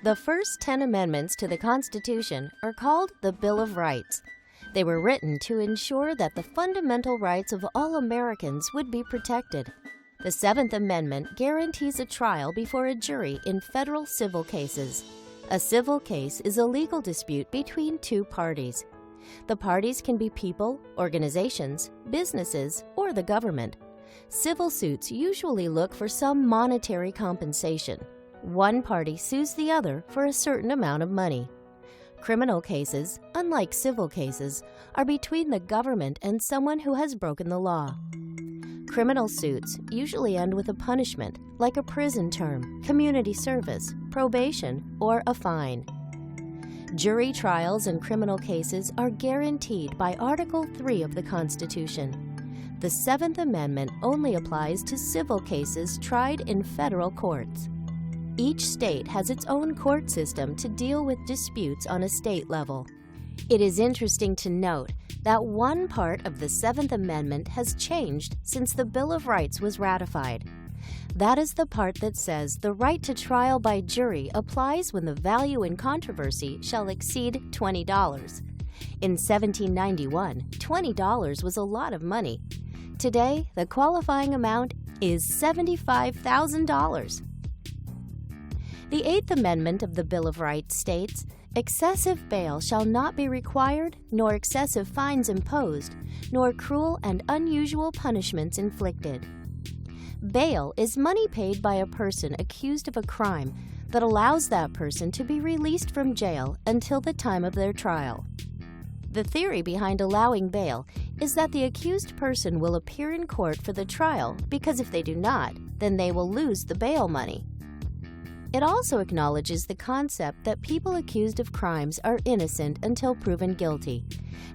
The first 10 amendments to the Constitution are called the Bill of Rights. They were written to ensure that the fundamental rights of all Americans would be protected. The 7th Amendment guarantees a trial before a jury in federal civil cases. A civil case is a legal dispute between two parties. The parties can be people, organizations, businesses, or the government. Civil suits usually look for some monetary compensation. One party sues the other for a certain amount of money. Criminal cases, unlike civil cases, are between the government and someone who has broken the law. Criminal suits usually end with a punishment, like a prison term, community service, probation, or a fine. Jury trials in criminal cases are guaranteed by Article 3 of the Constitution. The 7th Amendment only applies to civil cases tried in federal courts. Each state has its own court system to deal with disputes on a state level. It is interesting to note that one part of the 7th Amendment has changed since the Bill of Rights was ratified. That is the part that says the right to trial by jury applies when the value in controversy shall exceed $20. In 1791, $20 was a lot of money. Today, the qualifying amount is $75,000. The 8th Amendment of the Bill of Rights states, "Excessive bail shall not be required, nor excessive fines imposed, nor cruel and unusual punishments inflicted." Bail is money paid by a person accused of a crime that allows that person to be released from jail until the time of their trial. The theory behind allowing bail is that the accused person will appear in court for the trial because if they do not, then they will lose the bail money. It also acknowledges the concept that people accused of crimes are innocent until proven guilty,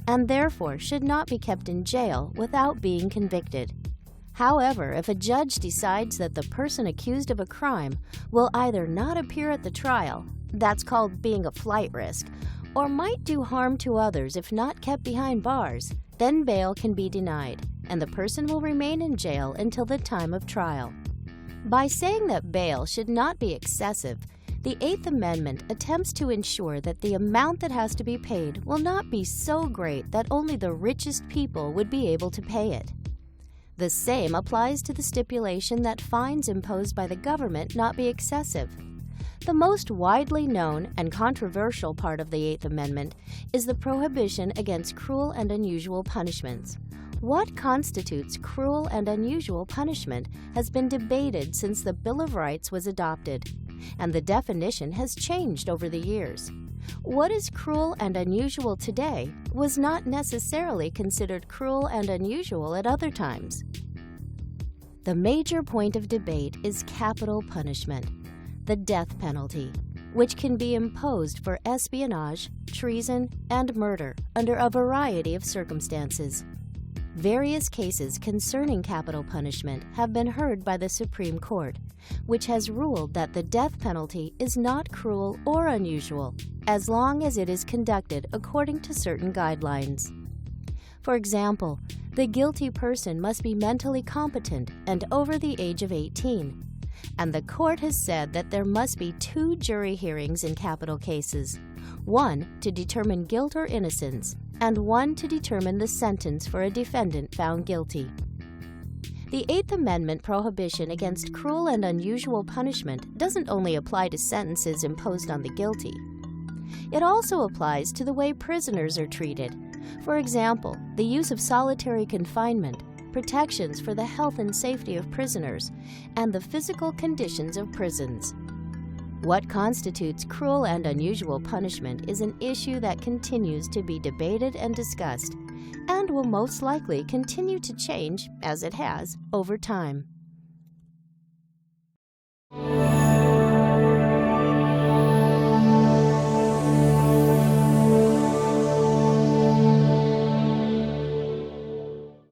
and therefore should not be kept in jail without being convicted. However, if a judge decides that the person accused of a crime will either not appear at the trial, that's called being a flight risk, or might do harm to others if not kept behind bars, then bail can be denied, and the person will remain in jail until the time of trial. By saying that bail should not be excessive, the 8th Amendment attempts to ensure that the amount that has to be paid will not be so great that only the richest people would be able to pay it. The same applies to the stipulation that fines imposed by the government not be excessive. The most widely known and controversial part of the 8th Amendment is the prohibition against cruel and unusual punishments. What constitutes cruel and unusual punishment has been debated since the Bill of Rights was adopted, and the definition has changed over the years. What is cruel and unusual today was not necessarily considered cruel and unusual at other times. The major point of debate is capital punishment, the death penalty, which can be imposed for espionage, treason, and murder under a variety of circumstances. Various cases concerning capital punishment have been heard by the Supreme Court, which has ruled that the death penalty is not cruel or unusual as long as it is conducted according to certain guidelines. For example, the guilty person must be mentally competent and over the age of 18, and the court has said that there must be 2 jury hearings in capital cases, one to determine guilt or innocence, and one to determine the sentence for a defendant found guilty. The 8th Amendment prohibition against cruel and unusual punishment doesn't only apply to sentences imposed on the guilty. It also applies to the way prisoners are treated. For example, the use of solitary confinement, protections for the health and safety of prisoners, and the physical conditions of prisons. What constitutes cruel and unusual punishment is an issue that continues to be debated and discussed, and will most likely continue to change, as it has, over time.